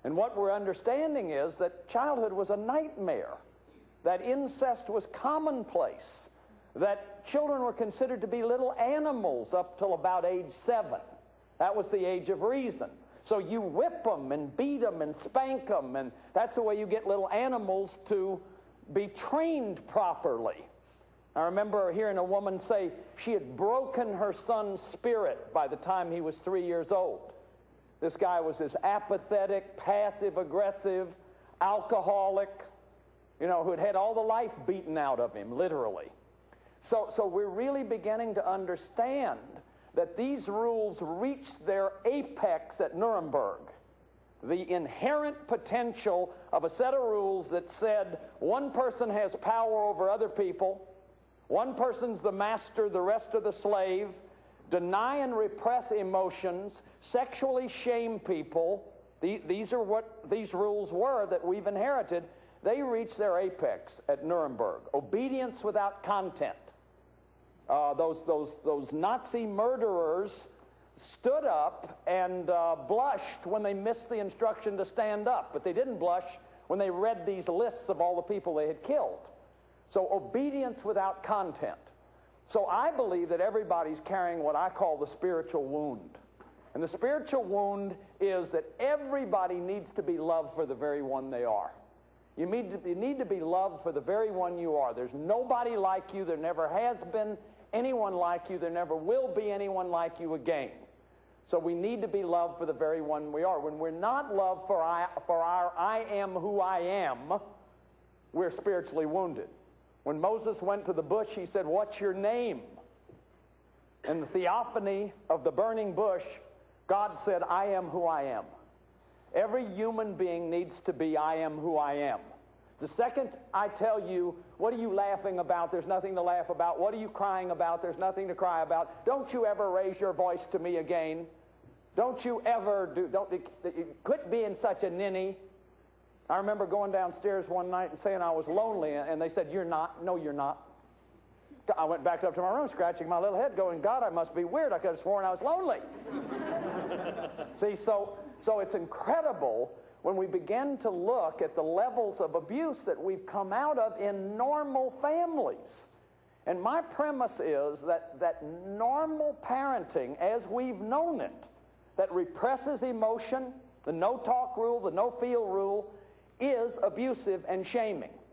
And what we're understanding is that childhood was a nightmare, that incest was commonplace, that children were considered to be little animals up till about age 7. That was the age of reason. So you whip them and beat them and spank them, and that's the way you get little animals to be trained properly. I remember hearing a woman say she had broken her son's spirit by the time he was 3 years old. This guy was this apathetic, passive-aggressive, alcoholic, who had had all the life beaten out of him, literally. So we're really beginning to understand that these rules reached their apex at Nuremberg. The inherent potential of a set of rules that said one person has power over other people, one person's the master, the rest are the slave, deny and repress emotions, sexually shame people. These are what these rules were that we've inherited. They reached their apex at Nuremberg. Obedience without content. Those Nazi murderers stood up and blushed when they missed the instruction to stand up, but they didn't blush when they read these lists of all the people they had killed. So obedience without content. So I believe that everybody's carrying what I call the spiritual wound. And the spiritual wound is that everybody needs to be loved for the very one they are. You need to be loved for the very one you are. There's nobody like you. There never has been anyone like you. There never will be anyone like you again. So we need to be loved for the very one we are. When we're not loved for our I am who I am, we're spiritually wounded. When Moses went to the bush, he said, "What's your name?" In the theophany of the burning bush, God said, "I am who I am." Every human being needs to be I am who I am. The second I tell you, "What are you laughing about?" There's nothing to laugh about. "What are you crying about?" There's nothing to cry about. Don't you ever raise your voice to me again. Don't you ever quit being such a ninny. I remember going downstairs one night and saying I was lonely, and they said, "You're not." "No, you're not." I went back up to my room scratching my little head going, "God, I must be weird. I could have sworn I was lonely." See, so it's incredible when we begin to look at the levels of abuse that we've come out of in normal families. And my premise is that normal parenting, as we've known it, that represses emotion, the no-talk rule, the no-feel rule, is abusive and shaming.